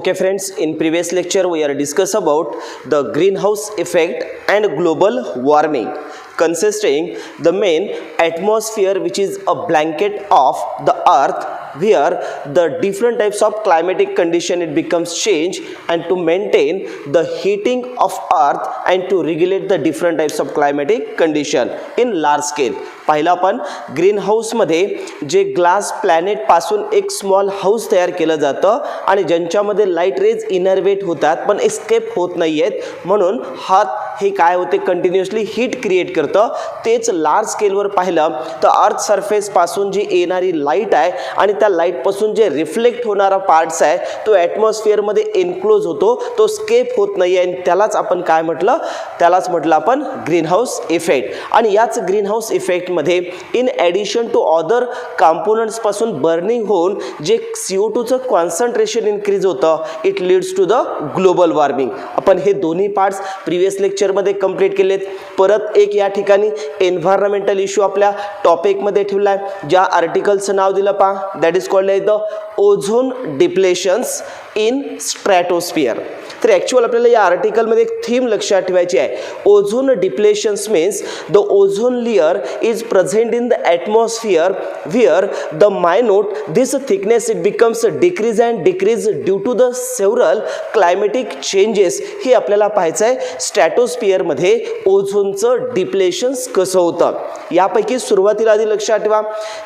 Okay friends, in previous lecture we are discuss about the greenhouse effect and global warming, consisting the main atmosphere which is a blanket of the earth where the different types of climatic condition it becomes change, and to maintain the heating of earth and to regulate the different types of climatic condition in large scale. पहिला आपण green house मध्ये जे glass planet पासून एक small house तयार केलं जातं आणि ज्यांच्यामध्ये लाईट रेज इनर्वेट होतात पण एस्केप होत नाहीयेत, म्हणून हात हे काय होते कंटिन्युअसली हीट क्रिएट करतं. तेच लार्ज स्केलवर पाहिलं तर अर्थ सरफेस पासून जी येणारी लाईट आहे आणि त्या लाईट पासून जे रिफ्लेक्ट होणारा पार्ट्स आहे तो ॲटमॉस्फिअर मध्ये एन्क्लोज होतो, तो स्केप होत नाही आणि त्यालाच आपण काय म्हटलं, त्यालाच म्हटलं आपण ग्रीन हाऊस इफेक्ट. आणि याच ग्रीन हाऊस इफेक्ट मध्ये in addition to other components पासून बर्निंग होऊन जे CO2 चं कॉन्सन्ट्रेशन इन्क्रीज होतं, it leads to the global warming. आपण हे दोन्ही पार्ट्स प्रिव्हियस लेक्चर मध्ये कंप्लीट केलेत. परत एक या ठिकाणी एन्व्हायरमेंटल इश्यू आपल्या टॉपिक मध्ये ठेवलाय, ज्या आर्टिकलचं नाव दिलं पहा, that is called the ozone depletions in stratosphere. तर ॲक्च्युअल आपल्याला या आर्टिकलमध्ये एक थीम लक्षात ठेवायची आहे. Ozone depletions means the ozone layer is present in the atmosphere where the minute this thickness it becomes decrease and decrease due to the several climatic changes. हे आपल्याला पाहायचं आहे स्ट्रॅटोस्फिअरमध्ये ओझोनचं डिप्लेशन्स कसं होतं. यापैकी सुरुवातीला आधी लक्षात ठेवा,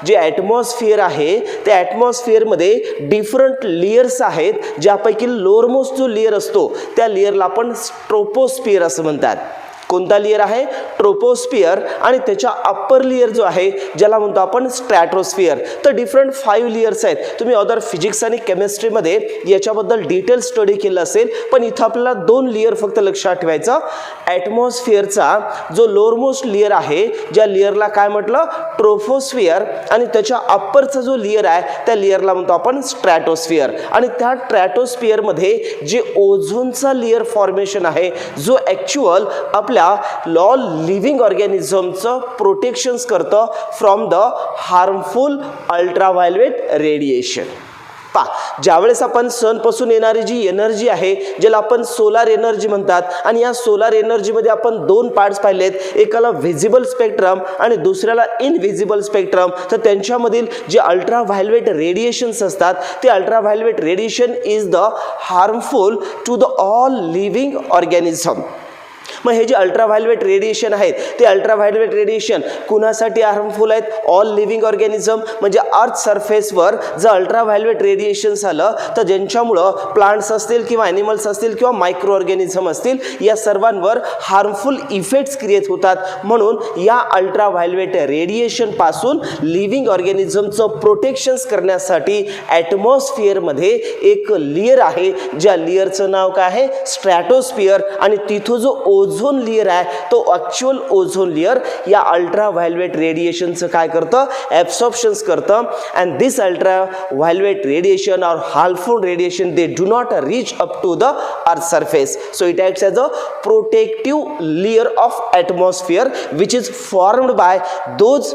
जे ॲटमॉस्फिअर आहे त्या ॲटमॉस्फिअरमध्ये डिफरंट लेयर्स आहेत, ज्यापैकी लोअरमोस्ट जो लेयर असतो त्या लेयरला आपण ट्रोपोस्फिअर असं म्हणतात. कोणता लेयर आहे, ट्रोपोस्फिअर, आणि त्याच्या अप्पर लेयर जो आहे ज्याला म्हणतो आपण स्ट्रॅटोस्फिअर. तर डिफरंट 5 लेयर्स आहेत. तुम्ही अदर फिजिक्स आणि केमिस्ट्रीमध्ये याच्याबद्दल डिटेल स्टडी केलं असेल, पण इथं आपल्याला 2 लेयर फक्त लक्षात ठेवायचं. ॲटमॉस्फिअरचा जो लोअरमोस्ट लेयर आहे, ज्या लेयरला काय म्हटलं, ट्रोपोस्फिअर, आणि त्याच्या अप्परचा जो लेयर आहे त्या लेयरला म्हणतो आपण स्ट्रॅटोस्फिअर. आणि त्या स्ट्रॅटोस्फिअरमध्ये जे ओझोनचा लेयर फॉर्मेशन आहे, जो ॲक्च्युअल आपल्या लॉ लिव्हिंग ऑर्गॅनिझमचं प्रोटेक्शन्स करतं from the harmful ultraviolet radiation. ज्यावेळेस आपण सनपासून येणारी जी एनर्जी आहे ज्याला आपण सोलार एनर्जी म्हणतात, आणि या सोलार एनर्जीमध्ये आपण 2 पार्ट्स पाहिलेत, एकाला व्हिजिबल स्पेक्ट्रम आणि दुसऱ्याला इनव्हिजिबल स्पेक्ट्रम. तर त्यांच्यामधील जे अल्ट्राव्हायोलेट रेडिएशन्स असतात ते ultraviolet radiation is the harmful to the all living organism. मग हे जे अल्ट्राव्हायोलेट रेडिएशन आहेत ते अल्ट्राव्हायोलेट रेडिएशन कुणासाठी हार्मफुल आहेत, ऑल लिव्हिंग ऑर्गॅनिझम. म्हणजे अर्थ सरफेसवर जर अल्ट्राव्हायोलेट रेडिएशन्स आलं तर ज्यांच्यामुळं प्लांट्स असतील किंवा ॲनिमल्स असतील किंवा मायक्रो ऑर्गॅनिझम असतील या सर्वांवर हार्मफुल इफेक्ट्स क्रिएट होतात. म्हणून या अल्ट्राव्हायोलेट रेडिएशनपासून लिव्हिंग ऑर्गॅनिझमचं प्रोटेक्शन्स करण्यासाठी ॲटमॉस्फिअरमध्ये एक लेयर आहे, ज्या लेयरचं नाव काय आहे, स्ट्रॅटोस्फिअर. आणि तिथं जो ओझोन लेयर आहे तो ॲक्च्युअल ओझोन लेयर या अल्ट्राव्हायोलेट रेडिएशनचं काय करतं, ॲब्सॉर्प्शन्स करतं. And this ultraviolet radiation or harmful radiation they do not reach up to the earth surface. So it acts as a protective layer of atmosphere which is formed by those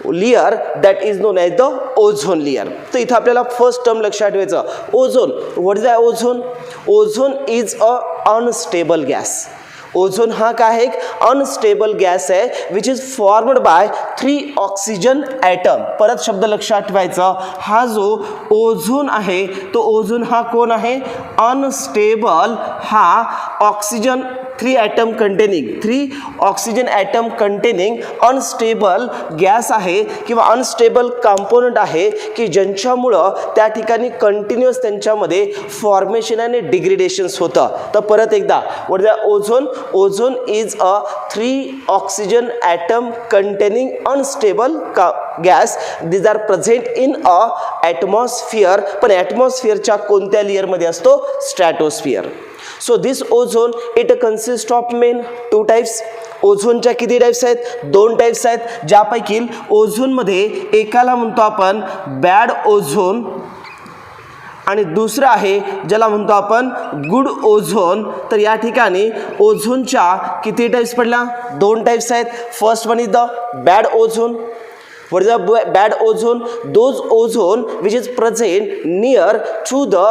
layer that is known as the ozone layer. तर इथं आपल्याला first term लक्षात ठेवायचं, ozone. What is ozone? Ozone is a unstable gas. Ozone हा काय आहे, एक unstable gas आहे which is formed by 3 oxygen atom. परत शब्द लक्षात ठेवायचा, हा जो ओझोन आहे तो ओझोन हा कोण आहे, अनस्टेबल, हा oxygen 3 atom containing 3 oxygen atom containing unstable gas आहे किंवा अनस्टेबल कंपोनंट आहे की ज्यांच्यामुळं त्या ठिकाणी कंटिन्युअस त्यांच्यामध्ये फॉर्मेशन आणि डिग्रेडेशन्स होतं. तर परत एकदा, what is ozone? Ozone is a 3 oxygen atom containing unstable gas. These are present in a atmosphere. पण ॲटमॉस्फिअरच्या कोणत्या लेयरमध्ये असतो, स्ट्रॅटोस्फिअर. So this ozone it consists of main 2 types. ओझोनच्या किती टाइप्स आहेत, 2 टाइप्स आहेत, ज्यापैकी ओझोनमध्ये एकाला म्हणतो आपण बॅड ओझोन आणि दुसरं आहे ज्याला म्हणतो आपण गुड ओझोन. तर या ठिकाणी ओझोनच्या किती टाइप्स पडल्या, 2 टाइप्स आहेत. First one is the bad ozone. What is the bad ozone? Those ozone which is present near to the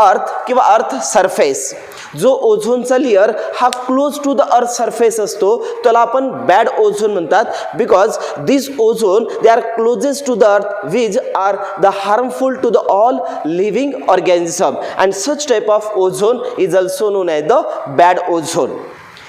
earth किंवा अर्थ सरफेस. जो ओझोनचा लेअर हा close to the earth surface असतो त्याला आपण बॅड ओझोन म्हणतात. Because this ozone they are closest to the earth which are the harmful to the all living organism and such type of ozone is also known as the bad ozone.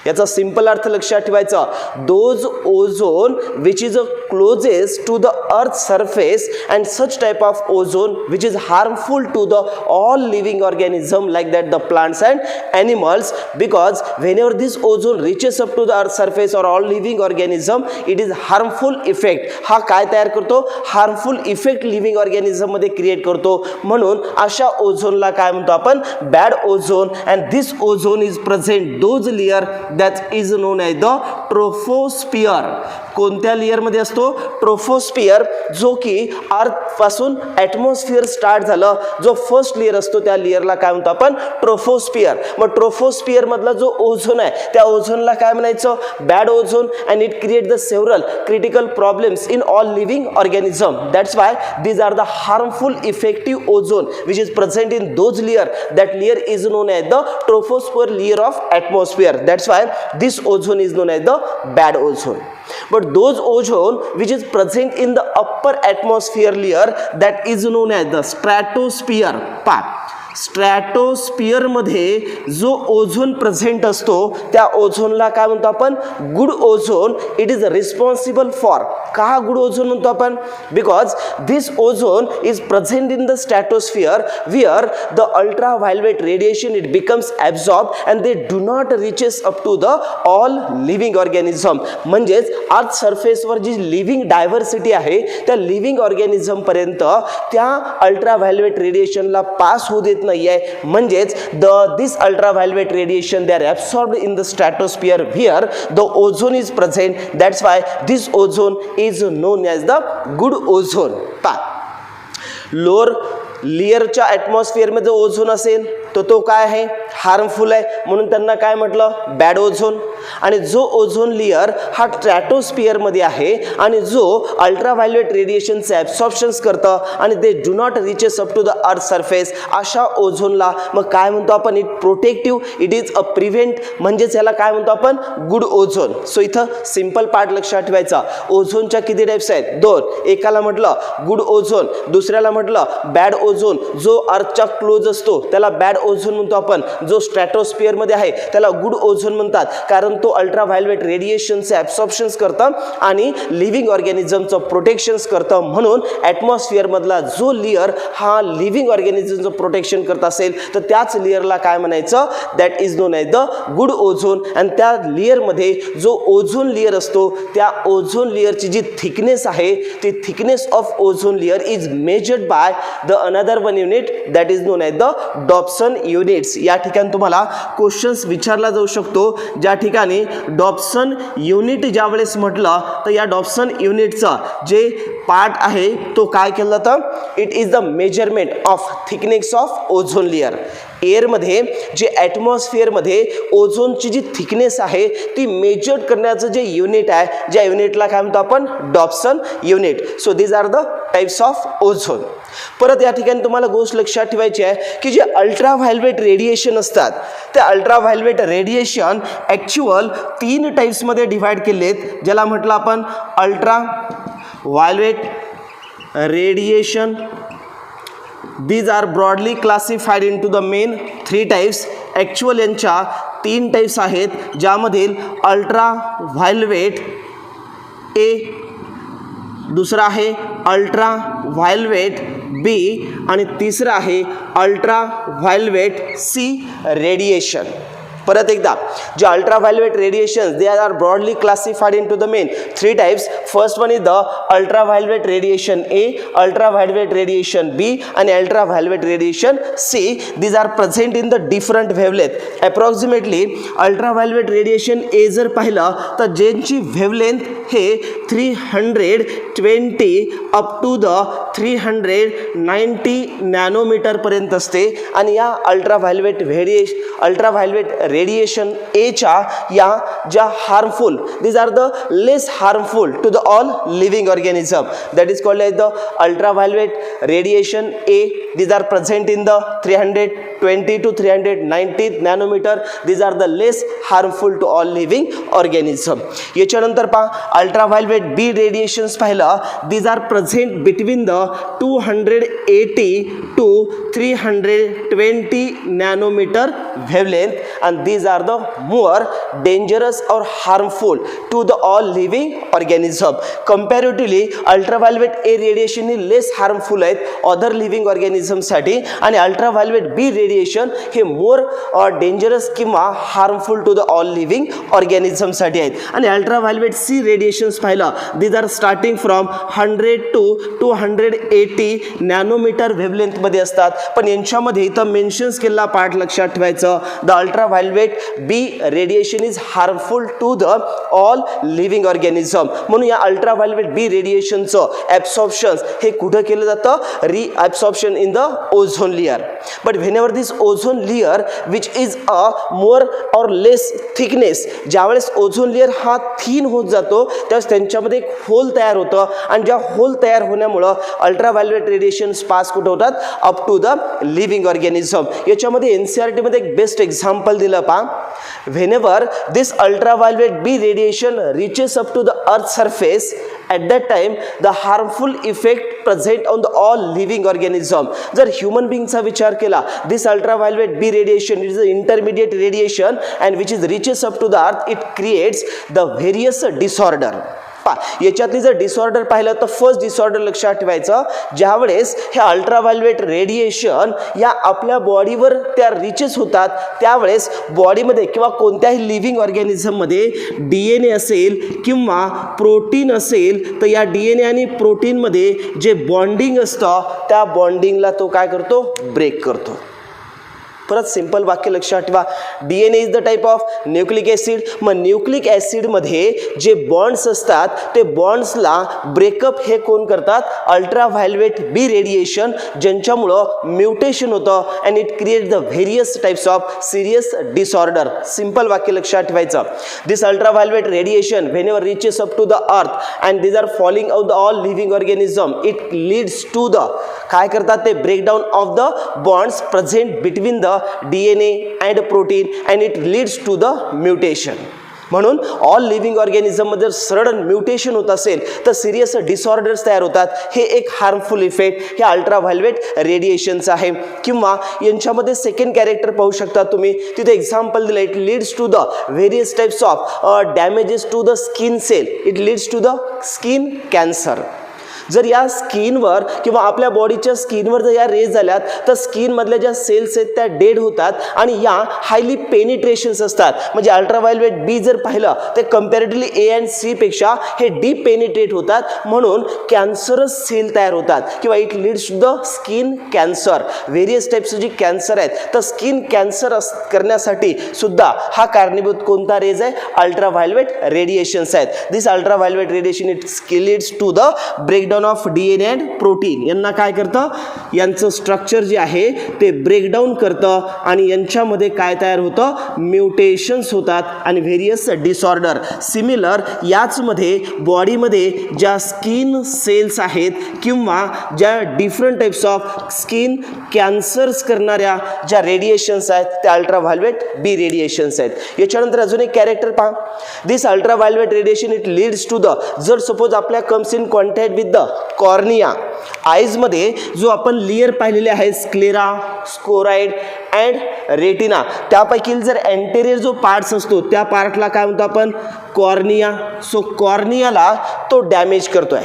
याचा simple अर्थ लक्षात ठेवायचा. Those ozone which is closest to the earth surface and such type of ozone which is harmful to the all living organism like that the plants and animals. Because whenever this ozone reaches up to the earth surface or all living organism it is harmful effect. हा काय तयार करतो? Harmful effect living organism मध्ये create करतो. म्हणून अशा ओझोनला काय म्हणतो आपण? Bad ozone. And this ozone is present those layer that is known as the troposphere. कोणत्या लेयर मध्ये असतो? ट्रोफोस्फियर, जो की अर्थ पासून ॲटमॉस्फिअर स्टार्ट झालं जो फर्स्ट लेयर असतो त्या लेयरला काय म्हणतो आपण? ट्रोफोस्फियर. मग ट्रोफोस्फियर मधला जो ओझोन आहे त्या ओझोनला काय म्हणायचं? Bad ozone. And it create the several critical problems in all living organism. That's why these are the harmful effective ozone which is present in those layer. That layer is known as the troposphere layer of atmosphere. That's why this ozone is known as the bad ozone. But those ozone which is present in the upper atmosphere layer that is known as the stratosphere part. स्ट्रॅटोस्फिअर मध्ये जो ozone present असतो त्या ओझोनला काय म्हणतो आपण? Good ozone. It is responsible for. का good ozone म्हणतो आपण? Because this ozone is present in the stratosphere where the ultra violet radiation it becomes absorb and they do not reaches up to the all living organism. म्हणजेच earth सरफेसवर जी living diversity आहे त्या living organism पर्यंत त्या ultra violet रेडिएशनला pass होऊ देत नाही आहे. म्हणजेच this ultra violet radiation they are absorbed in the stratosphere where the ozone is present. That's why this ozone is known as the good ozone. Lower लेयरच्या ॲटमॉस्फिअरमध्ये जो ओझोन असेल तो काय आहे? हार्मफुल आहे. म्हणून त्यांना काय म्हटलं? Bad ozone. आणि जो ओझोन लेयर हा स्ट्रॅटोस्फिअरमध्ये आहे आणि जो अल्ट्राव्हायलेट रेडिएशनचे ॲब्सॉर्प्शन्स करतं आणि they do not reaches up to the earth surface, अशा ओझोनला मग काय म्हणतो आपण? It protective, it is a prevent. म्हणजेच याला काय म्हणतो आपण? Good ozone. सो इथं सिंपल पार्ट लक्षात ठेवायचा. ओझोनच्या किती टाईप्स आहेत? दोन. एकाला म्हटलं गुड ओझोन, दुसऱ्याला म्हटलं बॅड ओझोन. जो अर्थच्या क्लोज असतो त्याला बॅड ओझोन म्हणतो आपण. जो स्ट्रॅटोस्फिअर मध्ये आहे त्याला गुड ओझोन म्हणतात, कारण तो अल्ट्राव्हायलेट रेडिएशनचे ॲब्सॉर्प्शन्स करतं आणि लिव्हिंग ऑर्गॅनिझमचं प्रोटेक्शन्स करतं. म्हणून ॲटमॉस्फिअर मधला जो लेअर हा लिव्हिंग ऑर्गॅनिझमचं प्रोटेक्शन करत असेल तर त्याच लेअरला काय म्हणायचं? That is known as the good ozone. आणि त्या लेअरमध्ये जो ओझोन लेअर असतो त्या ओझोन लेअरची जी थिकनेस आहे ती thickness of ozone layer is measured by the another one unit that is known as the Dobson units. या ठिकाणी तुम्हाला क्वेश्चन्स विचारला जाऊ शकतो. ज्या ठिकाणी डॉप्सन युनिट ज्यावेळेस म्हटलं तर या डॉप्सन युनिटचा जे पार्ट आहे तो काय केलं जातं? It is the measurement of thickness of ozone layer. एअरमध्ये जे ॲटमॉस्फिअरमध्ये ओझोनची जी थिकनेस आहे ती मेजर करण्याचं जे युनिट आहे, ज्या युनिटला काय म्हणतो आपण? Dobson unit. So these are the types of ozone. परत या ठिकाणी तुम्हाला गोष्ट लक्षात ठेवायची आहे की जे अल्ट्राव्हायलेट रेडिएशन असतात त्या अल्ट्राव्हायलेट रेडिएशन ॲक्च्युअल 3 टाइप्समध्ये डिव्हाइड केले आहेत, ज्याला म्हटलं आपण ultraviolet radiation. These are broadly classified into the main 3 types. Actual यांच्या 3 टाइप्स आहेत, ज्यामधील अल्ट्राव्हायलेट ए, दुसरा आहे अल्ट्राव्हायलेट बी आणि तिसरं आहे अल्ट्राव्हायलेट सी रेडिएशन. परत एकदा, जे ultraviolet radiation they are broadly classified into the main 3 types. First one is the ultraviolet radiation A, ultraviolet radiation B आणि ultraviolet radiation C. These are present in the different wavelength. Approximately ultraviolet radiation A जर पाहिलं तर ज्यांची wavelength हे 320 up to the 390 nanometre पर्यंत असते आणि या अल्ट्राव्हायलेट रेडिएशन एच्या या ज्या harmful, these are the less harmful to the all living organism, that is called as the ultraviolet radiation A. These are present in the 320 to 390 nanometer. These are the less harmful to all living organism. याच्यानंतर पहा ultraviolet बी radiations पाहिलं, these are present between the 280 to 320 nanometer wavelength and these are the more dangerous or harmful to the all living organism. Comparatively ultraviolet A radiation is less harmful आहेत other living organism साठी आणि ultraviolet B radiation हे more dangerous किंवा harmful to the all living organism साठी आहेत. आणि ultraviolet C radiations पाहिलं, these are starting from 100 to 280 nanometer wavelength मध्ये असतात. पण यांच्यामध्ये इथं मेन्शन्स केलेला पार्ट लक्षात ठेवायचं, the ultraviolet B radiation is harmful to the all living organism. म्हणून या अल्ट्राव्हायलेट बी रेडिएशनचं ॲब्सॉर्प्शन हे कुठं केलं जातं, reabsorption in the ozone layer. But whenever this ozone layer which is a more or less thickness, ज्यावेळेस ozone layer हा thin होत जातो त्यावेळेस त्यांच्यामध्ये एक होल तयार होतं आणि ज्या होल तयार होण्यामुळं अल्ट्राव्हायलेट रेडिएशन्स पास कुठं होतात, up to the living organism. याच्यामध्ये NCERT मध्ये एक बेस्ट एक्झाम्पल दिलं पहा, whenever this ultraviolet B radiation reaches up to the earth surface, at that time the harmful effect present on the all living organism. जर human बिंगचा विचार केला, this ultraviolet B radiation is an intermediate radiation and which is reaches up to the earth, it creates the various disorder. याच्यातली जर disorder पाहिलं तर first disorder लक्षात ठेवायचं, ज्यावेळेस हे अल्ट्राव्हायलेट रेडिएशन या आपल्या बॉडीवर त्या रिचेस होतात त्यावेळेस बॉडीमध्ये किंवा कोणत्याही लिव्हिंग ऑर्गॅनिझममध्ये DNA असेल किंवा प्रोटीन असेल तर या DNA आणि प्रोटीनमध्ये जे बॉन्डिंग असतं त्या बॉन्डिंगला तो काय करतो, ब्रेक करतो. परत सिंपल वाक्य लक्षात ठेवा, DNA is the type of nucleic acid. मग न्यूक्लिक ॲसिडमध्ये जे बॉन्ड्स असतात ते बॉन्ड्सला ब्रेकअप हे कोण करतात, अल्ट्राव्हायलेट बी रेडिएशन, ज्यांच्यामुळं म्युटेशन होतं and it create the various types of serious disorder. Simple वाक्य लक्षात ठेवायचं, this ultraviolet radiation whenever reaches up to the earth and these are falling on the all living organism, it leads to the काय करतात ते breakdown of the bonds present between the DNA and protein and it leads to the mutation. म्हणून all living ऑर्गॅनिझममध्ये जर sudden mutation होत असेल तर serious disorders तयार होतात. हे एक हार्मफुल इफेक्ट हे अल्ट्राव्हायलेट रेडिएशनचं आहे. किंवा यांच्यामध्ये सेकंड कॅरेक्टर पाहू शकता तुम्ही, तिथे एक्झाम्पल दिलं, it leads to the various types of damages to the skin cell, it leads to the skin cancer. जर या स्किनवर किंवा आपल्या बॉडीच्या स्किनवर जर या रेज झाल्यात तर स्किनमधल्या ज्या सेल्स आहेत त्या डेड होतात आणि या हायली पेनिट्रेशन्स असतात. म्हणजे अल्ट्राव्हायलेट बी जर पाहिलं तर कम्पॅरेटिव्हली ए अँड सी पेक्षा हे डीप पेनिट्रेट होतात म्हणून कॅन्सरस सेल तयार होतात किंवा it leads to the skin cancer. Various types जी कॅन्सर आहेत तर स्किन कॅन्सर करण्यासाठी सुद्धा हा कारणीभूत कोणता रेज आहे, अल्ट्राव्हायलेट रेडिएशन्स आहेत. This ultraviolet radiation it leads to the breakdown of DNA and protein. यांना काय करतं, यांचं स्ट्रक्चर जे आहे ते ब्रेकडाऊन करतं आणि यांच्यामध्ये काय तयार होतं, म्युटेशन्स होतात आणि व्हेरियस डिसऑर्डर. सिमिलर याचमध्ये बॉडीमध्ये ज्या स्किन सेल्स आहेत किंवा ज्या different types of skin cancers करणाऱ्या ज्या रेडिएशन्स आहेत त्या अल्ट्राव्हायलेट बी रेडिएशन्स आहेत. याच्यानंतर अजून एक कॅरेक्टर पहा, this ultraviolet radiation it leads to the, जर सपोज आपल्या comes in contact with the cornea, आईजमध्ये जो आपण लेयर पाहिलेले आहे स्क्लेरा, स्कोराइड अँड रेटिना, त्यापैकी जर एंटेरियर जो पार्ट्स असतो त्या पार्टला काय म्हणतो आपण, कॉर्निया. सो कॉर्नियाला तो डॅमेज करतोय.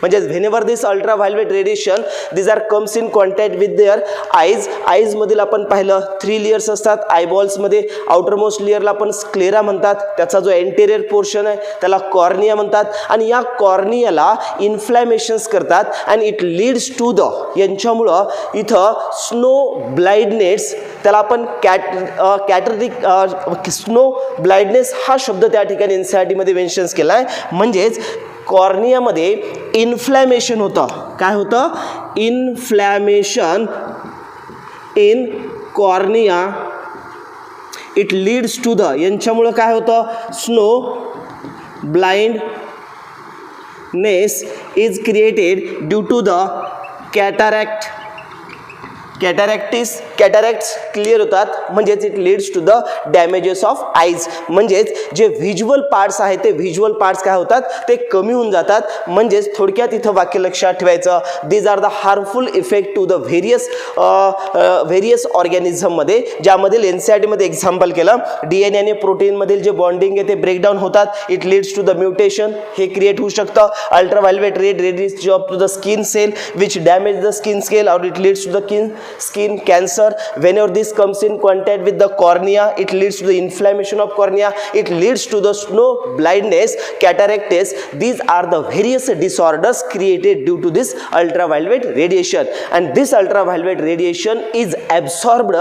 म्हणजे whenever this ultraviolet radiation this are comes in contact with their eyes. आईजमधील आपण पाहिलं 3 लेयर्स असतात आयबॉल्समध्ये. आउटरमोस्ट लेयरला आपण स्क्लेरा म्हणतात, त्याचा जो एंटेरियर पोर्शन आहे त्याला कॉर्निया म्हणतात आणि या कॉर्नियाला इन्फ्लॅमेशन्स करतात and it leads to the, यांच्यामुळं इथं स्नो ब्लाइंडनेस, त्याला आपण कॅटरेक्ट स्नो ब्लाइंडनेस हा शब्द त्या ठिकाणी NCERT मध्ये मेन्शन्स केला आहे. म्हणजेच कॉर्नियामध्ये इन्फ्लॅमेशन होतं. काय होतं, inflammation in cornea it leads to the, यांच्यामुळं काय होतं, snow blindness is created due to the cataracts clear होतात, म्हणजेच it leads to the damages of eyes, म्हणजेच जे व्हिज्युअल पार्ट्स आहेत ते व्हिज्युअल पार्ट्स काय होतात, ते कमी होऊन जातात. म्हणजेच थोडक्यात इथं वाक्य लक्षात ठेवायचं, these are the harmful effect to the various ऑर्गॅनिझममध्ये, ज्यामधील एनसीईआरटीमध्ये एक्झाम्पल केलं, DNA आणि प्रोटीनमधील जे बॉन्डिंग आहे ते ब्रेकडाऊन होतात, it leads to the mutation, हे क्रिएट होऊ शकतं. Ultraviolet ray radiation to the skin cell which damage the skin cell और it leads to the skin cancer. Whenever this comes in contact with the cornea, it leads to the inflammation of cornea, it leads to the snow blindness, cataracts. These are the various disorders created due to this ultraviolet radiation, and this ultraviolet radiation is absorbed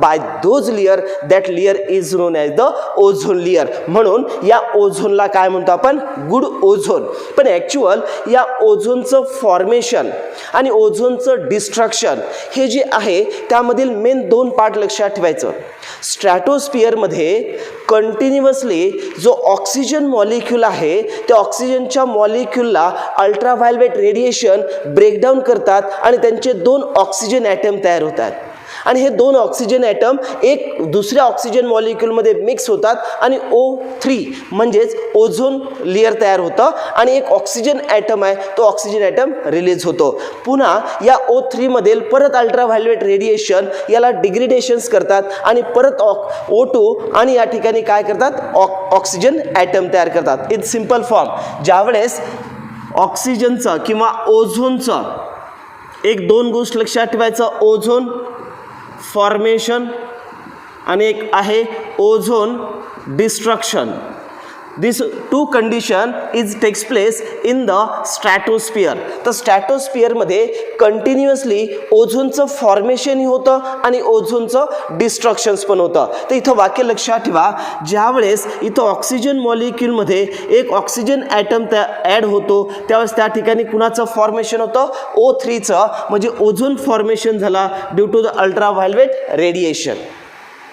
by those layer, that layer is known as the ozone layer. म्हणून या ओझोनला काय म्हणतो आपण, good ozone. पण actual या ओझोनचं formation आणि ओझोनचं destruction हे जे आहे त्यामधील मेन दोन पार्ट लक्षात ठेवायचं. स्ट्रॅटोस्फिअरमध्ये कंटिन्युअसली जो ऑक्सिजन मॉलिक्यूल आहे त्या ऑक्सिजनच्या मॉलिक्यूलला अल्ट्राव्हायलेट रेडिएशन ब्रेकडाऊन करतात आणि त्यांचे दोन ऑक्सिजन ॲटम तयार होतात, आणि हे दोन ऑक्सिजन ॲटम एक दुसऱ्या ऑक्सिजन मॉलिक्यूलमध्ये मिक्स होतात आणि O3 म्हणजेच ओझोन लेयर तयार होतं, आणि एक ऑक्सिजन ॲटम आहे तो ऑक्सिजन ॲटम रिलीज होतो. पुन्हा या O3 मधील परत अल्ट्राव्हायलेट रेडिएशन याला डिग्रेडेशन्स करतात आणि परत O2 आणि या ठिकाणी काय करतात, ऑक्सिजन ॲटम तयार करतात. इन सिम्पल फॉर्म, ज्यावेळेस ऑक्सिजनचं किंवा ओझोनचं एक दोन गोष्ट लक्षात ठेवायचं, ओझोन फॉर्मेशन आणि एक आहे ozone destruction. This two condition is takes place in the stratosphere. तर स्ट्रॅटोस्फिअरमध्ये कंटिन्युअसली ओझोनचं फॉर्मेशनही होतं आणि ओझोनचं डिस्ट्रक्शन्स पण होतं. तर इथं वाक्य लक्षात ठेवा, ज्यावेळेस इथं ऑक्सिजन मॉलिक्यूलमध्ये एक ऑक्सिजन ॲटम ॲड होतो त्यावेळेस त्या ठिकाणी कुणाचं फॉर्मेशन होतं, O3चं, म्हणजे ओझोन फॉर्मेशन झाला due to the ultraviolet radiation.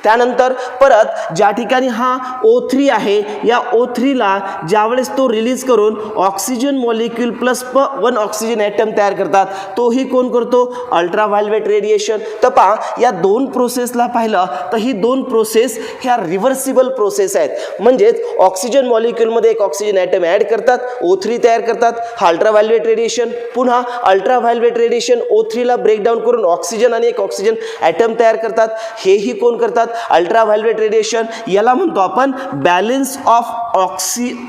त्यानंतर परत ज्या ठिकाणी हा O3 आहे या O3ला ज्यावेळेस तो रिलीज करून oxygen molecule plus 1 oxygen atom तयार करतात, तोही कोण करतो, अल्ट्राव्हायलेट रेडिएशन. तर पहा या दोन प्रोसेसला पाहिलं तर ही दोन प्रोसेस ह्या रिव्हर्सिबल प्रोसेस आहेत. म्हणजेच ऑक्सिजन मॉलिक्यूलमध्ये एक ऑक्सिजन ॲटम ॲड करतात, O3 तयार करतात, हा अल्ट्राव्हायलेट रेडिएशन. पुन्हा अल्ट्राव्हायलेट रेडिएशन O3ला ब्रेकडाऊन करून ऑक्सिजन आणि एक ऑक्सिजन ॲटम तयार करतात, हेही कोण करतात, अल्ट्राव्हायलेट रेडिएशन. याला म्हणतो आपण balance of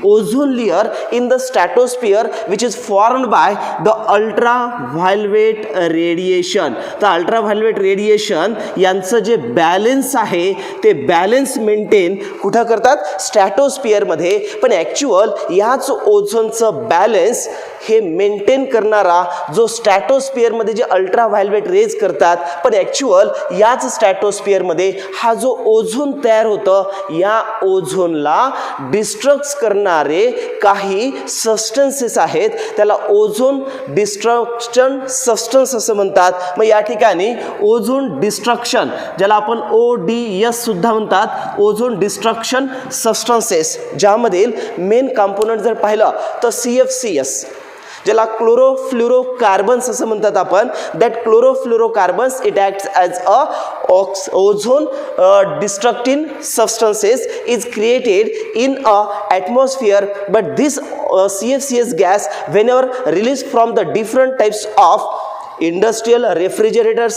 ozone layer in the stratosphere which is formed by the ultraviolet radiation. तर अल्ट्राव्हायलेट रेडिएशन यांचं जे बॅलन्स आहे ते बॅलन्स मेंटेन कुठं करतात, स्ट्रॅटोस्फिअरमध्ये. पण ॲक्च्युअल याच ओझोनचं बॅलन्स हे मेंटेन करणारा जो स्ट्रॅटोस्फिअरमध्ये जे अल्ट्राव्हायलेट रेज करतात, पण ॲक्च्युअल याच स्ट्रॅटोस्फिअरमध्ये हा जो ओझोन तयार होतं या ओझोनला डिस्ट्रक्ट करणारे काही सबस्टन्सेस आहेत, त्याला ओझोन डिस्ट्रक्शन सबस्टन्स असं म्हणतात. मग या ठिकाणी ओझोन डिस्ट्रक्शन ज्याला आपण ODS सुद्धा म्हणतात, ओझोन डिस्ट्रक्शन सबस्टन्सेस, ज्यामधील मेन कंपोनंट जर पाहिलं तर CFCS ज्याला क्लोरोफ्लोरोकार्बन्स असं म्हणतात आपण. That chlorofluorocarbons it acts as a ozone destructing substances is created in a atmosphere. But this CFCS gas whenever released from the different types of industrial refrigerators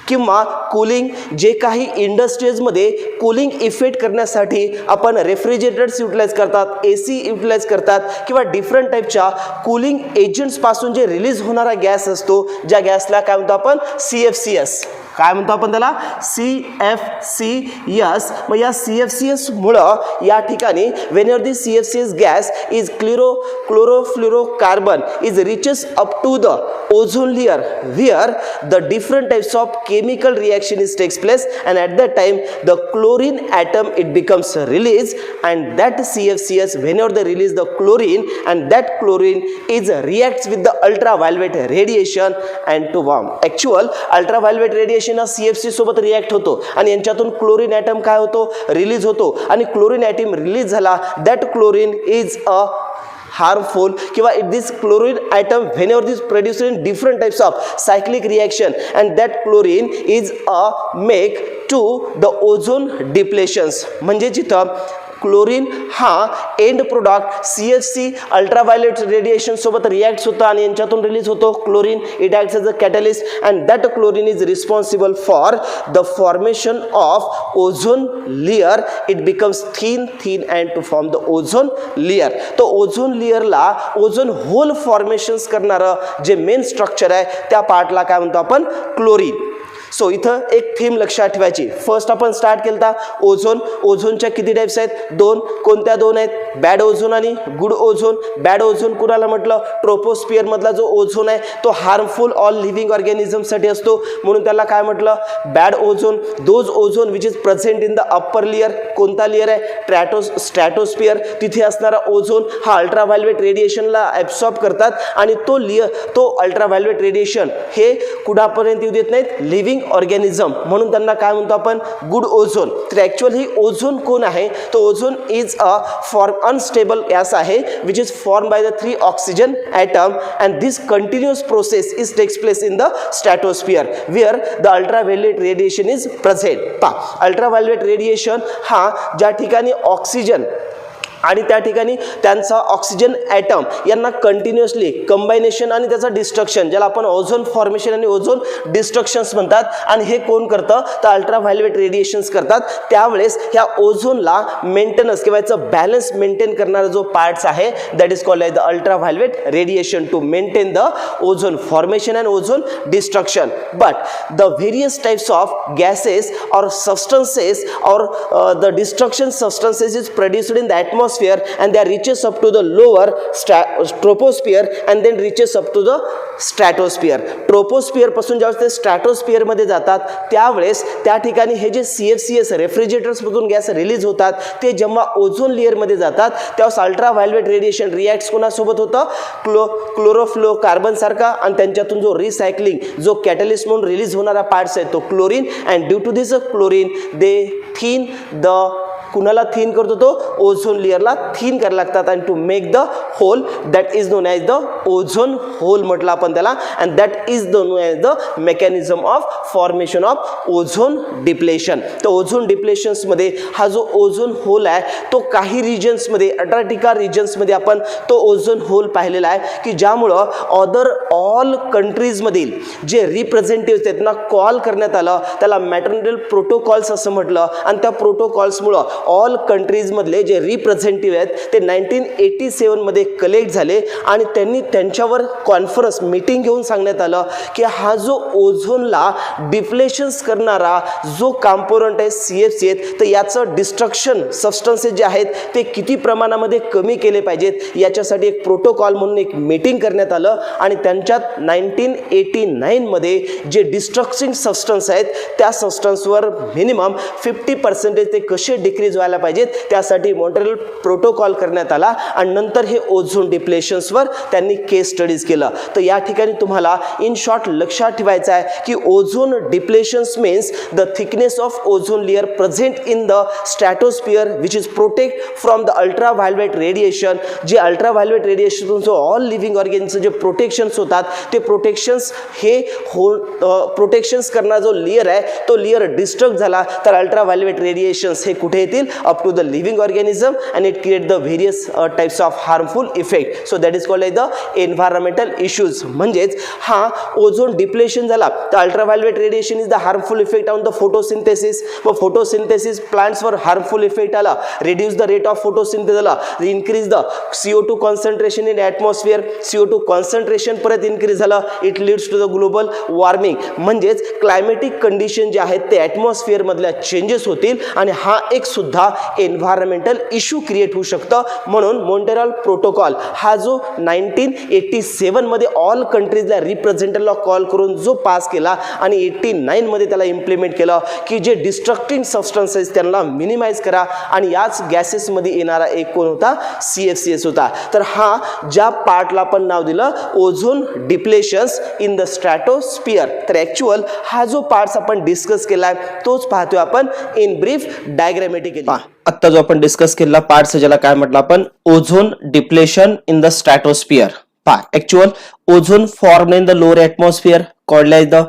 किंवा cooling, जे काही इंडस्ट्रीजमध्ये कूलिंग इफेक्ट करण्यासाठी आपण refrigerators utilize करतात, AC utilize करतात, किंवा different टाईपच्या कूलिंग एजंट्सपासून जे रिलीज होणारा गॅस असतो, ज्या गॅसला काय म्हणतो आपण, CFCS. काय म्हणतो आपण त्याला, CFCS. मग या CFCS मुळे या ठिकाणी whenever the CFCS gas is chlorofluorocarbon is reaches up to the ozone layer where the different types of chemical reaction is takes place, and at that time the chlorine atom it becomes released, and that CFCS whenever they release the chlorine, and that chlorine is reacts with the ultraviolet radiation and to warm. Actual ultraviolet radiation radiation हा CFC सोबत react होतो आणि यांच्यातून chlorine item काय होतो, release होतो आणि chlorine item release झाला, that chlorine is a harmful किंवा this chlorine atom whenever this produced in different types of cyclic reaction and that chlorine is a make to the ozone depletions. म्हणजे जिथं chlorine हा end product CFC ultraviolet radiation सोबत react होतो आणि यांच्यातून release होतो chlorine. It acts as a catalyst and that chlorine is responsible for the formation of ozone layer. It becomes thin and to form the ozone layer. तो ozone लेयरला ozone hole formations करणारं जे main structure आहे त्या पार्टला काय म्हणतो आपण, chlorine. So इथं एक थीम लक्षात ठेवायची. फर्स्ट आपण स्टार्ट केलता ओझोन. ओझोनच्या किती टाइप्स आहेत, दोन. कोणत्या दोन आहेत, बॅड ओझोन आणि गुड ओझोन. बॅड ओझोन कुणाला म्हटलं, ट्रोपोस्फिअर मधला जो ओझोन आहे तो हार्मफुल ऑल लिव्हिंग ऑर्गॅनिझमसाठी असतो म्हणून त्याला काय म्हटलं, bad ozone. Those ozone which is present in the upper layer. कोणता लेयर आहे, स्ट्रॅटोस्फिअर. तिथे असणारा ओझोन हा अल्ट्राव्हायोलेट रेडिएशनला ॲब्सॉर्ब करतात आणि तो अल्ट्राव्हायोलेट रेडिएशन हे कुणापर्यंत येऊ देत नाहीत, लिव्हिंग ऑर्गॅनिझम, म्हणून त्यांना काय म्हणतो आपण, गुड ओझोन. तर ॲक्च्युअली ही ओझोन कोण आहे, तो ozone is a form unstable gas आहे which is form by the 3 oxygen atom and this continuous process is takes place in the stratosphere where the ultraviolet radiation is present. पहा, ultraviolet radiation हा ज्या ठिकाणी oxygen आणि त्या ठिकाणी त्यांचा oxygen atom यांना कंटिन्युअसली कंबायनेशन आणि त्याचं डिस्ट्रक्शन, ज्याला आपण ओझोन फॉर्मेशन आणि ओझोन डिस्ट्रक्शन्स म्हणतात, आणि हे कोण करतं, तर अल्ट्राव्हायोलेट रेडिएशन्स करतात. त्यावेळेस ह्या ओझोनला मेंटेनन्स किंवा याचं बॅलन्स मेंटेन करणारा जो पार्ट्स आहे that is called the ultraviolet radiation to maintain the ozone formation and ozone destruction. But the various types of gases or substances or the destruction substances is produced in the atmosphere and they reaches up to the lower troposphere and then reaches up to the stratosphere. ट्रोपोस्फिअर पासून ज्यावेळेस ते स्ट्रॅटोस्फिअर मध्ये जातात त्यावेळेस त्या ठिकाणी हे जे CFCs रेफ्रिजरेटर्स मधून गॅस रिलीज होतात ते जेव्हा ओझोन लेअर मध्ये जातात त्यावेळेस अल्ट्राव्हायोलेट रेडिएशन रिॲक्ट्स कोणासोबत होतं, क्लोरोफ्लो कार्बन सारखा, आणि त्यांच्यातून जो रिसायकलिंग जो कॅटलिस्ट म्हणून रिलीज होणारा पार्ट्स आहे तो chlorine. And due to this chlorine they thin the, कुणाला थिन करतो, तो ओझोन लेअरला थिन करायला लागतात and to make the hole that is known as the ozone hole म्हटलं आपण त्याला. And that is known as the mechanism of formation of ozone depletion. तर ओझोन डिप्लेशन्समध्ये हा जो ओझोन होल आहे तो काही रिजन्समध्ये, अंटार्क्टिका रिजन्समध्ये आपण तो ओझोन होल पाहिलेला आहे की ज्यामुळं अदर ऑल कंट्रीजमधील जे रिप्रेझेंटेटिव्ह आहेत ना कॉल करण्यात आलं, त्याला मॅटर्नल प्रोटोकॉल्स असं म्हटलं. आणि त्या प्रोटोकॉल्समुळं ऑल कंट्रीजमधले जे रिप्रेझेंटेटिव्ह आहेत ते 1987 मध्ये कलेक्ट झाले आणि त्यांनी त्यांच्यावर कॉन्फरन्स मीटिंग घेऊन सांगण्यात आलं की हा जो ओझोनला डिप्लेशन्स करणारा जो कॉम्पोनंट आहे CFC आहेत तर याचं डिस्ट्रक्शन सबस्टन्सेस जे आहेत ते किती प्रमाणामध्ये कमी केले पाहिजेत याच्यासाठी एक प्रोटोकॉल म्हणून एक मीटिंग करण्यात आलं. आणि त्यांच्यात 1989 मध्ये जे डिस्ट्रक्टिंग सबस्टन्स आहेत त्या सबस्टन्सवर मिनिमम 50% ते कसे डिक्रीज व्हायला पाहिजेत त्यासाठी मॉन्ट्रियल प्रोटोकॉल करण्यात आला. आणि नंतर हे ओझोन डिप्लेशन्सवर त्यांनी केस स्टडीज केलं. तर या ठिकाणी तुम्हाला इन शॉर्ट लक्षात ठेवायचं आहे की ozone depletions means the thickness of ozone layer present in the stratosphere which is protect from the ultraviolet radiation. जे अल्ट्राव्हायोलेट रेडिएशन जो ऑल लिव्हिंग ऑर्गॅनिझमचे जे प्रोटेक्शन्स होतात ते प्रोटेक्शन्स हे प्रोटेक्शन्स करणारा जो लेअर आहे तो लेअर डिस्ट्रक्ट झाला तर अल्ट्राव्हायोलेट रेडिएशन्स हे कुठे येतील, up to the living organism and it create the various types of harmful effect. So that is called the environmental issues. म्हणजेच हा ओझोन डिप्लेशन झाला तर ultraviolet radiation is the harmful effect on the photosynthesis. व photosynthesis प्लांट्सवर harmful effect आला, reduce the rate of photosynthesis झाला, increase the CO2 concentration in atmosphere, CO2 concentration परत increase झालं, it leads to the global warming. म्हणजेच climatic condition जे आहेत ते ॲटमॉस्फिअर मधल्या चेंजेस होतील आणि हा एक सुद्धा एन्व्हायरमेंटल इश्यू क्रिएट होऊ शकतं. म्हणून मॉन्ट्रियल प्रोटोकॉल हा जो 1987 मध्ये ऑल कंट्रीजला रिप्रेझेंटेटिव्हला कॉल करून जो पास केला आणि 89 मध्ये त्याला इम्प्लिमेंट केलं की जे डिस्ट्रक्टिंग सबस्टन्सेस त्यांना मिनिमाइज करा आणि याच गॅसेसमध्ये येणारा एक कोण होता, CFCS होता. तर हा ज्या पार्टला आपण नाव दिलं ozone depletions in the stratosphere, तर ॲक्च्युअल हा जो पार्ट्स आपण डिस्कस केलाय तोच पाहतोय आपण इन ब्रीफ डायग्रामॅटिकली. आता जो आपण डिस्कस केलेला पार्ट्स ज्याला काय म्हटलं आपण ozone depletion in the stratosphere. पहा actual ozone form in the lower atmosphere called like the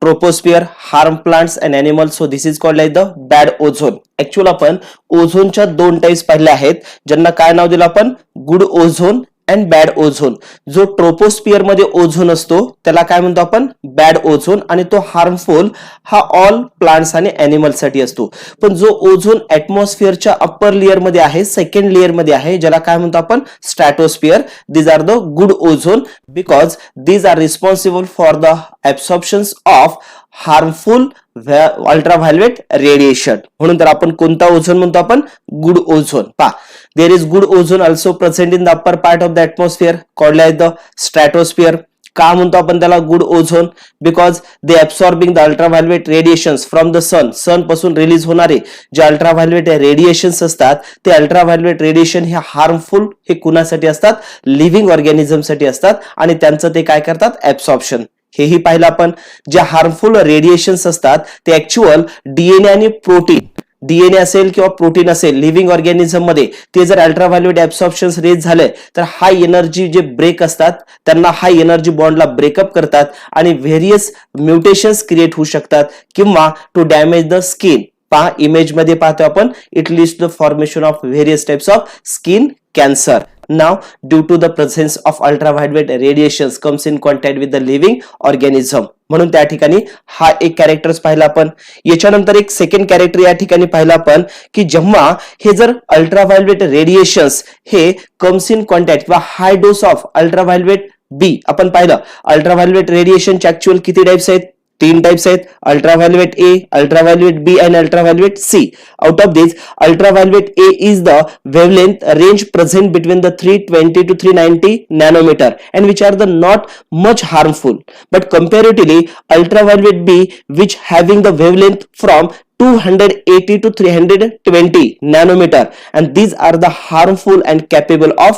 troposphere, harm plants and animals, so this is called like the bad ozone. Actual आपण ओझोनच्या दोन types पाहिले आहेत ज्यांना काय नाव दिलं आपण, good ozone and bad ozone. जो ट्रोपोस्फिअर मध्ये ओझोन असतो त्याला काय म्हणतो आपण, बॅड ओझोन, आणि तो हार्मफुल हा ऑल प्लांट्स आणि एनिमल्स साठी असतो. पण जो ओझोन ऍटमॉस्फिअरच्या अप्पर लेअर मध्ये आहे, सेकंड लेअर मध्ये आहे, ज्याला काय म्हणतो आपण, stratosphere, these are the good ozone because these are responsible for the absorptions of harmful ultraviolet radiation. म्हणून तर आपण कोणता ओझोन म्हणतो आपण, गुड ओझोन. पहा, there is good ozone also present in the upper part of the atmosphere called like the stratosphere. का म्हणतो आपण त्याला good ozone, because they absorbing the ultraviolet radiations from the sun. Sun पासून release होणारे जे ultraviolet radiations असतात ते ultraviolet radiation हे हार्मफुल हे कुणासाठी असतात, लिव्हिंग ऑर्गॅनिझम साठी असतात आणि त्यांचं ते काय करतात, ऍब्सॉर्प्शन. हेही पाहिलं आपण. जे हार्मफुल रेडिएशन्स असतात ते ऍक्च्युअल डीएनए आणि प्रोटीन, डीएनए असेल किंवा प्रोटीन असेल लिव्हिंग ऑर्गॅनिझम मध्ये, ते जर अल्ट्राव्हायोलेट ऍब्सॉर्प्शन्स रेज झाले तर हाय एनर्जी जे ब्रेक असतात त्यांना हाय एनर्जी बॉन्डला ब्रेकअप करतात आणि व्हेरियस म्युटेशन्स क्रिएट होऊ शकतात किंवा टू डॅमेज द स्किन. पहा इमेज मध्ये पाहतो आपण, it leads to the formation of various types of skin cancer. Now, due to the presence of ultraviolet radiations comes in contact with the living organism. म्हणून त्या ठिकाणी हा एक characters पाहिला आपण. याच्यानंतर एक सेकंड कॅरेक्टर या ठिकाणी पाहिला आपण की जेव्हा हे जर अल्ट्राव्हायोलेट रेडिएशन्स हे कम्स इन कॉन्टॅक्ट किंवा high dose of ultraviolet B, आपण पाहिलं अल्ट्राव्हायोलेट रेडिएशनचे ऍक्च्युअल किती टाइप्स आहेत, तीन टाइप्स आहेत, ultraviolet A, ultraviolet B and ultraviolet C. Out of this ultraviolet A is the wavelength range present between the 320 to 390 nanometer and which are the not much harmful, but comparatively ultraviolet B which having the wavelength from 280 to 320 nanometer and these are the harmful and capable of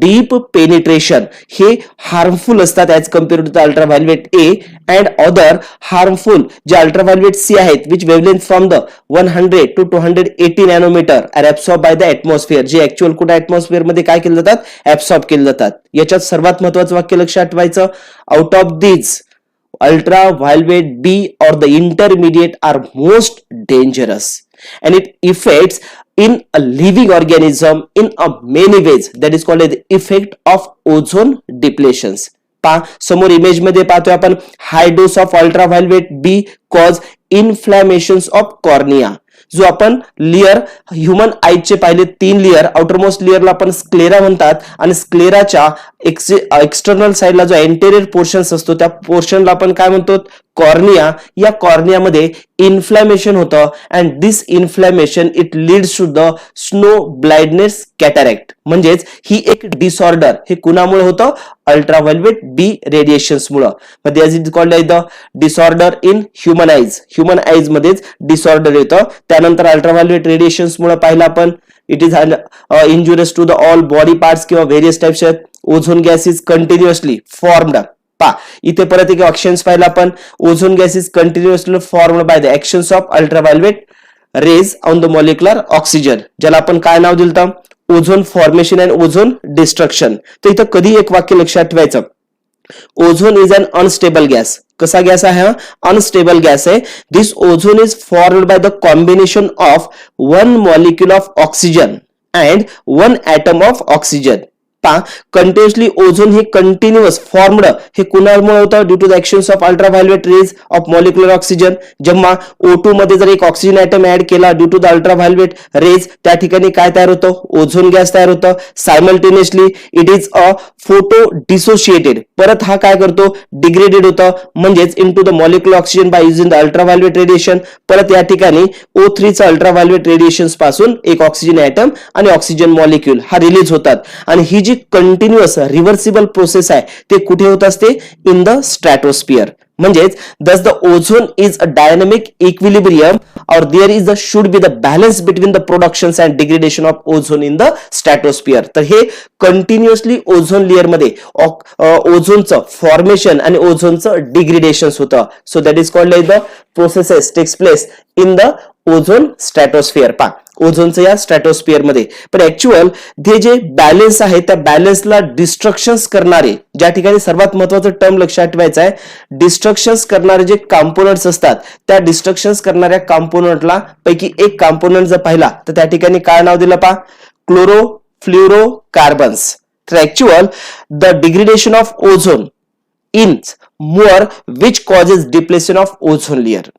deep penetration. हे harmful असतात as compared to the ultraviolet A and other harmful जे ultraviolet C आहेत which wavelength from the 100 to 280 nanometer are absorbed by the atmosphere. जे actual कुठे atmosphere मध्ये काय केले जातात, absorb केले जातात. याच्यात सर्वात महत्त्वाचं वाक्य लक्षात ठेवायचं, out of these ultraviolet B or the intermediate are most dangerous and it affects in a living organism in a many ways, that is called the effect of ozone depletions. पहा समोर इमेज मध्ये पाहतोय आपण, high dose of ultraviolet B cause inflammations of cornea. जो आपण layer human आईचे पाहिले तीन लेअर, आउटरमोस्ट लेअरला आपण स्क्लेरा म्हणतात आणि स्क्लेराच्या एक्सटर्नल साइडला जो एंटेरियर पोर्शन्स असतो त्या पोर्शनला आपण काय म्हणतो, कॉर्निया. या कॉर्नियामध्ये इन्फ्लॅमेशन होतं and this inflammation it leads to the snow blindness cataract. म्हणजेच ही एक डिसऑर्डर हे कुणामुळे होतं, अल्ट्राव्हायोलेट बी रेडिएशन्स मुळे. This is called like the disorder in human eyes. Human eyes मध्येच डिसऑर्डर येतं. त्यानंतर अल्ट्राव्हायोलेट रेडिएशन्स मुळे पाहिलं आपण, it is injurious to the all body parts किंवा various types of ozone gas is continuously formed. पहा इथे परत एक ऑप्शन्स पाहिला आपण, ozone gas is continuously formed by the actions of ultraviolet rays on the molecular oxygen, ज्याला आपण काय नाव दिलं, ozone formation and ozone destruction. तर इथं कधी एक वाक्य लक्षात ठेवायचं, ozone is an unstable gas. कसा गॅस आहे हा, अनस्टेबल गॅस आहे. This ozone is formed by the combination of one molecule of oxygen and one atom of oxygen. Continuously ozone हे कंटिन्युअस फॉर्म्ड हे कुणामुळे होतं, due to the actions of ultraviolet rays of molecular oxygen. जेव्हा O2 मध्ये जर एक oxygen atom add केला due to the ultraviolet raise, त्या ठिकाणी काय तयार होतं, ओझोन गॅस तयार होतं. Simultaneously it is a photo dissociated, परत हा काय करतो, डिग्रेडेड होतं, म्हणजेच into the molecular oxygen by using the ultraviolet radiation. परत या ठिकाणी O3 चा अल्ट्राव्हायोलेट रेडिएशन पासून एक ऑक्सिजन ऍटम आणि ऑक्सिजन मॉलिक्यूल हा रिलीज होतात. आणि ही जी कंटिन्युअस रिव्हर्सिबल प्रोसेस आहे ते कुठे होत असते, इन द स्ट्रॅटोस्फिअर. म्हणजेच thus the ozone is a dynamic equilibrium और there is should be the balance between the production and degradation of ozone in the stratosphere. तर हे कंटिन्युअसली ओझोन लेअर मध्ये ओझोनचं फॉर्मेशन आणि ओझोनचं डिग्रेडेशन होतं. So that is called like the processes takes place in the ozone stratosphere. पा ओझोनचं या स्ट्रॅटोस्फिअर मध्ये. पण ऍक्च्युअल हे जे बॅलन्स आहे त्या बॅलन्सला डिस्ट्रक्शन्स करणारे, ज्या ठिकाणी सर्वात महत्वाचं टर्म लक्षात ठेवायचं आहे, डिस्ट्रक्शन्स करणारे जे कंपोनंट्स असतात त्या डिस्ट्रक्शन्स करणाऱ्या कंपोनंटला पैकी एक कंपोनंट जर पाहिला तर त्या ठिकाणी काय नाव दिलं पा, क्लोरोफ्लोरोकार्बन्स. तर actual the degradation of ozone in more which causes depletion of ozone layer.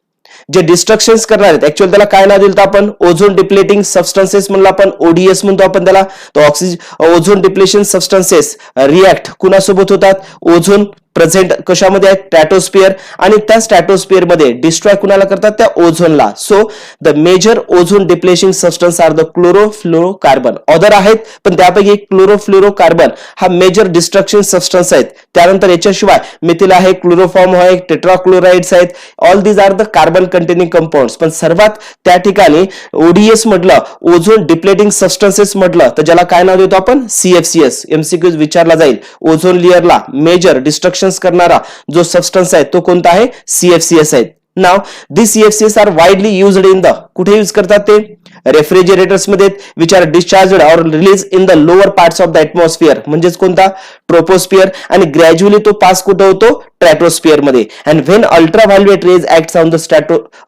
जे डिस्ट्रक्शन्स करणार आहेत ऍक्च्युअल त्याला काय नाव दिलं आपण, ओझोन डिप्लेटिंग सबस्टन्सेस म्हणलं आपण, ओडीएस म्हणतो आपण त्याला. तर ओझोन डिप्लेशन सबस्टन्सेस रिॲक्ट कुणासोबत होतात, ओझोन प्रेझेंट कशामध्ये आहे, स्ट्रॅटोस्फिअर, आणि त्या स्ट्रॅटोस्फिअर मध्ये डिस्ट्रॉय कुणाला करतात, त्या ओझोनला. So the major ozone depleting substance are the chlorofluorocarbon. Other आहेत पण त्यापैकी क्लोरोफ्लोरोकार्बन हा मेजर डिस्ट्रक्शन सबस्टन्स आहेत. त्यानंतर याच्याशिवाय मिथिल आहे, क्लोरोफॉर्म आहे, टेट्राक्लोराइड्स आहेत. All these are the carbon containing compounds. पण सर्वात त्या ठिकाणी ओडीएस म्हटलं, ओझोन डिप्लेटिंग सबस्टन्सेस म्हटलं तर ज्याला काय नाव देतो आपण, CFCS. एमसीक्यूज विचारला जाईल. ओझोन लेअरला मेजर डिस्ट्रक्शन करणारा जो सबस्टन्स आहे तो कोणता आहे, CFCS आहे. नाव this CFCS are widely used in the, कुठे यूज करतात ते, रेफ्रिजरेटर्स मध्ये, विच आर डिस्चार्ज्ड और release in the lower parts of the atmosphere, म्हणजेच कोणता, ट्रोपोस्फिअर. आणि ग्रॅज्युअली तो पास कुठे होतो, स्ट्रॅटोस्फिअर मध्ये. And when ultraviolet rays acts on the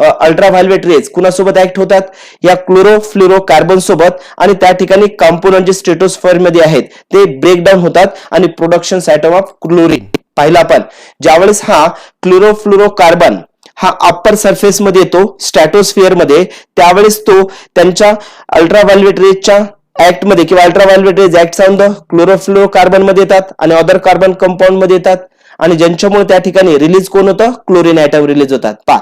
ultraviolet rays कुणासोबत ऍक्ट होतात, या क्लोरोफ्लोरोकार्बन सोबत. आणि त्या ठिकाणी कंपोनंट जे स्ट्रॅटोस्फिअर मध्ये आहेत ते ब्रेकडाऊन होतात आणि प्रोडक्शन ऍटम ऑफ क्लोरीन. पाहिला आपण ज्यावेळेस हा क्लोरोफ्लोरोकार्बन हा अप्पर सरफेस मध्ये येतो स्ट्रॅटोस्फिअर मध्ये, त्यावेळेस तो त्यांच्या अल्ट्राव्हायोलेट रेजच्या ऍक्ट मध्ये किंवा ultraviolet rays act on the chlorofluorocarbon मध्ये येतात आणि अदर कार्बन कंपाऊंड मध्ये येतात. आणि ज्यांच्यामुळे त्या ठिकाणी रिलीज कोण होतं, क्लोरीन ऍटम रिलीज होतात. पा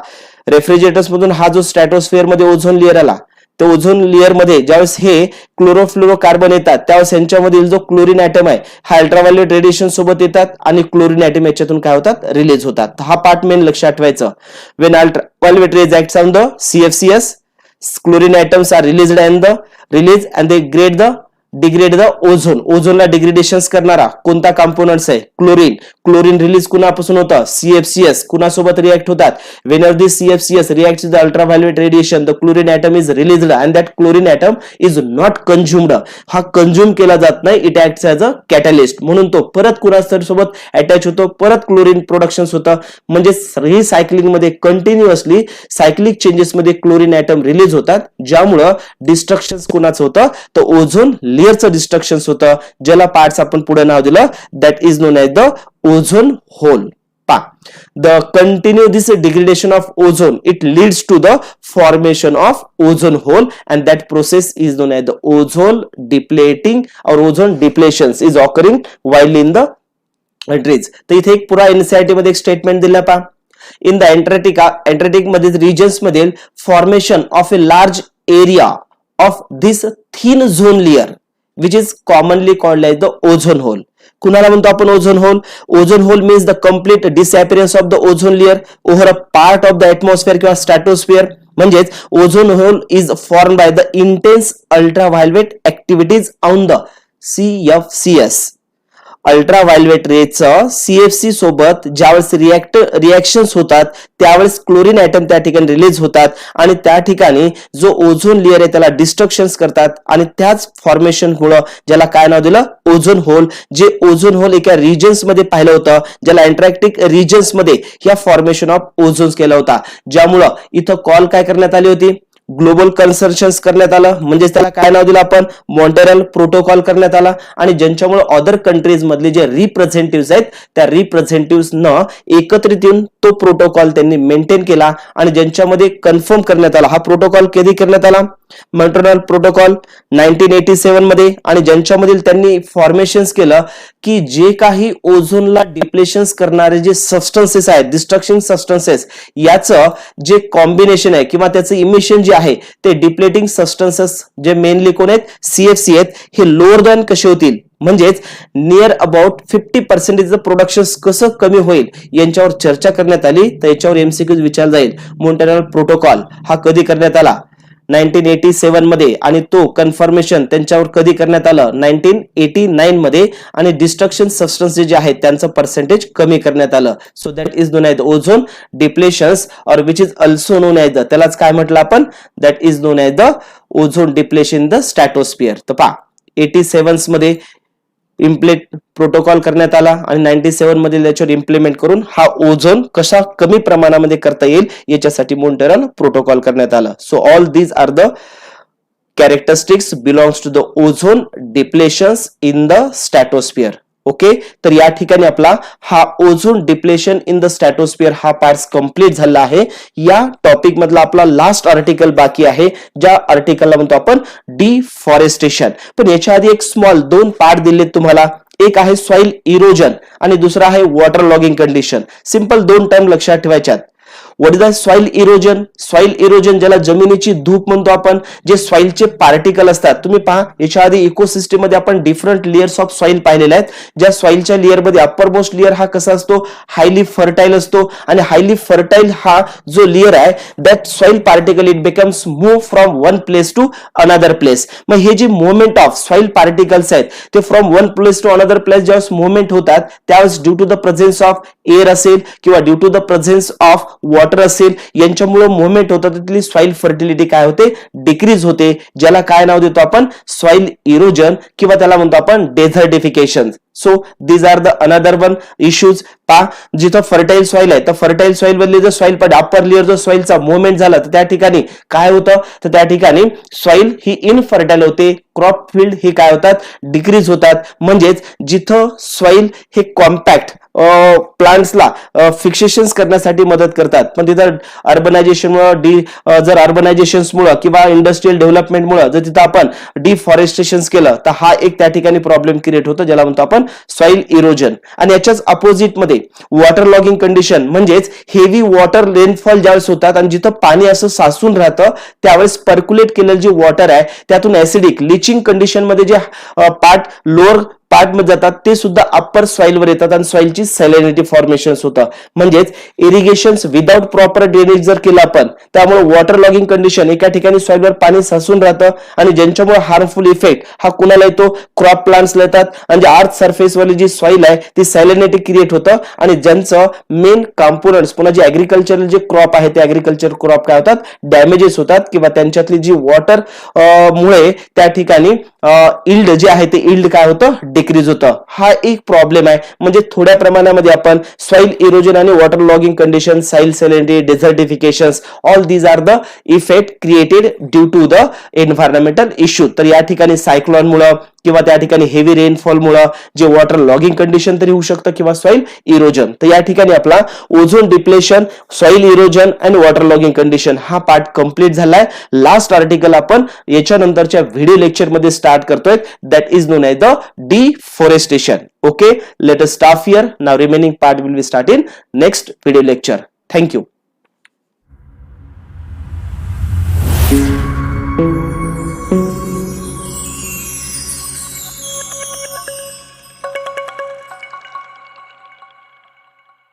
रेफ्रिजरेटर्स मधून हा जो स्ट्रॅटोस्फिअर मध्ये ओझोन लेअर आला, तर ओझोन लेअर मध्ये ज्यावेळेस हे क्लोरोफ्लोरोकार्बन येतात त्यावेळेस यांच्यामधील जो क्लोरीन ऍटम आहे हा अल्ट्राव्हायोलेट रेडिएशन सोबत येतात आणि क्लोरीन ऍटम याच्यातून काय होतात, रिलीज होतात. हा पार्ट मेन लक्षात ठेवायचं. When ultraviolet rays acts on the CFCS, chlorine atoms are released and the release and they degrade the ozone. ओझोनला डिग्रेडेशन करणारा कोणता कंपोनंट्स आहे, क्लोरीन. क्लोरीन रिलीज कुणापासून होतं, CFCS. कुणासोबत रिॲक्ट होतात, whenever this CFCS reacts with the ultraviolet radiation the chlorine atom is released and that chlorine atom is not consumed. हा consume केला जात नाही, it acts as a catalyst. म्हणून तो परत कुणासोबत सोबत अटॅच होतो, परत क्लोरीन प्रोडक्शन होतं. म्हणजे रिसायकलिंग मध्ये कंटिन्युअसली सायक्लिक चेंजेस मध्ये क्लोरीन ऍटम रिलीज होतात, ज्यामुळं डिस्ट्रक्शन कुणाचं होतं, तर ओझोन लेअरचं डिस्ट्रक्शन होतं, ज्याला पार्ट्स आपण पुढे नाव दिलं, that is known as the ozone hole. पा the continue this degradation of ozone it leads to the formation of ozone hole and that process is known as the ozone depleting or ozone depletion is occurring wild in the trees. तर इथे एक पुरा NCERT मध्ये एक statement दिला पा, in the एंट्रेटिक मध्ये reasons मधील formation of a large area of this thin zone layer which is commonly called as the ozone hole. कुणाला म्हणतो आपण ozone hole. Ozone hole means the complete disappearance of the ozone layer over a part of the atmosphere किंवा stratosphere. म्हणजेच ozone hole is form by the intense ultraviolet activities on the CFCS. Ultraviolet रेजचं CFC सोबत ज्यावेळेस reactions होतात त्यावेळेस chlorine atom त्या ठिकाणी release होतात आणि त्या ठिकाणी जो ओझोन लेअर आहे त्याला डिस्ट्रक्शन्स करतात आणि त्याच फॉर्मेशन मुळे ज्याला काय नाव दिलं, ओझोन होल. जे ओझोन होल एका रिजन्स मध्ये पाहिलं होतं, ज्याला अँटार्क्टिक रिजन्स मध्ये या फॉर्मेशन ऑफ ओझोन्स केला होता, ज्यामुळं इथं कॉल काय करण्यात आली होती, ग्लोबल कन्सर्शन्स करण्यात आलं. म्हणजे त्याला काय नाव दिलं आपण, मॉन्ट्रियल प्रोटोकॉल करण्यात आला. आणि ज्यांच्यामुळे अदर कंट्रीज मधले जे रिप्रेझेंटेटिव्ह आहेत त्या रिप्रेझेंटेटिव्ह न एकत्रित येऊन तो प्रोटोकॉल त्यांनी मेंटेन केला आणि ज्यांच्यामध्ये कन्फर्म करण्यात आला. हा प्रोटोकॉल कधी करण्यात आला, मॉन्ट्रियल प्रोटोकॉल 1987 मध्ये, आणि ज्यांच्यामधील त्यांनी फॉर्मेशन्स केलं की जे काही ओझोनला डिप्लेशन्स करणारे जे सबस्टन्सेस आहेत, डिस्ट्रक्शन सबस्टन्सेस, याचं जे कॉम्बिनेशन आहे किंवा त्याचं इमिशन जे आहे ते डिप्लेटिंग सबस्टन्सेस जे मेनली कोण आहेत, CFC आहेत, हे लोअर दॅन कसे होतील, म्हणजेच नियर अबाउट 50% प्रोडक्शन कसं कमी होईल यांच्यावर चर्चा करण्यात आली. तर याच्यावर MCQ विचारला जाईल. मॉन्ट्रियल प्रोटोकॉल हा कधी करण्यात आला, 1987 मध्ये, आणि तो कन्फर्मेशन त्यांच्यावर कधी करण्यात आलं, 1989 मध्ये, आणि डिस्ट्रक्शन सबस्टन्सेस जे आहेत त्यांचं पर्सेंटेज कमी करण्यात आलं. So that is known as ozone depletions, or which is also known as the, त्यालाच काय म्हटलं आपण, that is known as the ozone depletion in the stratosphere. तर पहा 87 मध्ये इम्प्लेट प्रोटोकॉल करण्यात आला आणि 97 मध्ये त्याच्यावर इम्प्लिमेंट करून हा ओझोन कशा कमी प्रमाणामध्ये करता येईल याच्यासाठी मॉन्ट्रियल प्रोटोकॉल करण्यात आला. So all these are the characteristics belongs to the ozone depletions in the stratosphere. Okay, तर या ठिकाणी आपला हा ozone depletion in the stratosphere हा पार्ट कंप्लीट झाला आहे. या टॉपिक मधला आपला लास्ट आर्टिकल बाकी आहे, ज्या आर्टिकलला म्हणतो आपण डिफॉरेस्टेशन. पण याच्या आधी एक स्मॉल 2 पार्ट दिले तुम्हाला. एक आहे सॉइल इरोजन आणि दुसरा आहे water logging condition. Simple 2 term लक्षात ठेवायच्यात. What is the soil erosion? Soil erosion ज्याला जमिनीची धूप म्हणतो आपण, जे सॉइलचे पार्टिकल असतात. तुम्ही पहा याच्या आधी इकोसिस्टम मध्ये आपण डिफरंट लेयर्स ऑफ सॉइल पाहिलेले आहेत. ज्या सॉइलच्या लेयर मध्ये अप्पर मोस्ट लेयर हा कसा असतो, हायली फर्टाईल असतो, आणि हायली फर्टाईल हा जो लेयर आहे that soil particle it becomes move from one place to another place. मग हे जे मुवमेंट ऑफ सॉइल पार्टिकल्स आहेत ते from one place to another place ज्यावेळेस मुवमेंट होतात त्यावेळेस due to the presence of air असेल किंवा due to the presence of water असेल, यांच्यामुळे मुवमेंट होतात, तिथली सॉइल फर्टिलिटी काय होते, डिक्रीज होते, ज्याला काय नाव देतो आपण, सॉइल इरोजन, किंवा त्याला म्हणतो आपण desertification. So these are the another one issues. पहा जिथं फर्टाईल सॉइल आहे तर फर्टाईल सॉइल मधले जर सॉइल पण अप्पर लेअर जर सॉइलचा मुवमेंट झाला तर त्या ठिकाणी काय होतं, तर त्या ठिकाणी सॉइल ही इनफर्टाईल होते, क्रॉप फील्ड हे काय होतात, डिक्रीज होतात. म्हणजेच जिथं सॉइल हे कॉम्पॅक्ट प्लांट्सला फिक्सेशन्स करण्यासाठी मदत करतात, पण तिथं अर्बनायझेशनमुळे जर अर्बनायझेशन्समुळे किंवा इंडस्ट्रियल डेव्हलपमेंटमुळे जर तिथं आपण डिफॉरेस्टेशन केलं तर हा एक त्या ठिकाणी प्रॉब्लेम क्रिएट होतो, ज्याला म्हणतो आपण सॉइल इरोजन. आणि याच्याच अपोजिट मध्ये वॉटर लॉगिंग कंडिशन, म्हणजेच हेवी वॉटर रेनफॉल ज्यावेळेस होतात आणि जिथं पाणी असं साचून राहतं त्यावेळेस पर्क्युलेट केलेलं जे वॉटर आहे त्यातून ऍसिडिक लिचिंग कंडिशन मध्ये जे पार्ट लोअर पार्ट मध्ये जातात ते सुद्धा अप्पर सॉइल वर येतात आणि सॉइलची सॅलिनिटी फॉर्मेशन होतं. म्हणजेच इरिगेशन विदाउट प्रॉपर ड्रेनेज जर केलं आपण, त्यामुळे वॉटर लॉगिंग कंडिशन, एका ठिकाणी सॉइलवर पाणी साचून राहतं आणि ज्यांच्यामुळे हार्मफुल इफेक्ट हा कुणाला येतो, क्रॉप प्लांट्सला येतात, आणि अर्थ सरफेस वाली जी सॉइल आहे ती सॅलिनिटी क्रिएट होतं आणि ज्यांचं मेन कॉम्पोनंट्स पुन्हा जे ऍग्रिकल्चरल जे क्रॉप आहे ते ऍग्रिकल्चर क्रॉप काय होतात, डॅमेजेस होतात, किंवा त्यांच्यातली जी वॉटर मुळे त्या ठिकाणी इल्ड जे आहे ते इल्ड काय होतं, डिक्रीज होतं. हा एक प्रॉब्लेम आहे. म्हणजे थोड्या प्रमाणामध्ये आपण सॉइल इरोजन आणि water logging condition, soil salinity, desertification, all these are the effect created due to the environmental issue. तर या ठिकाणी सायक्लोन मुळे किंवा त्या ठिकाणी हेवी रेनफॉल मुळे जे वॉटर लॉगिंग कंडिशन तरी होऊ शकतं किंवा सॉइल इरोजन. तर या ठिकाणी आपला ओझोन डिप्लेशन, सॉइल इरोजन आणि वॉटर लॉगिंग कंडिशन हा पार्ट कंप्लीट झालाय. लास्ट आर्टिकल आपण याच्यानंतरच्या व्हिडिओ लेक्चर मध्ये स्टार्ट करतोय, that is known as the deforestation. Okay, let us stop here. Now remaining part will be start in next video lecture. Thank you.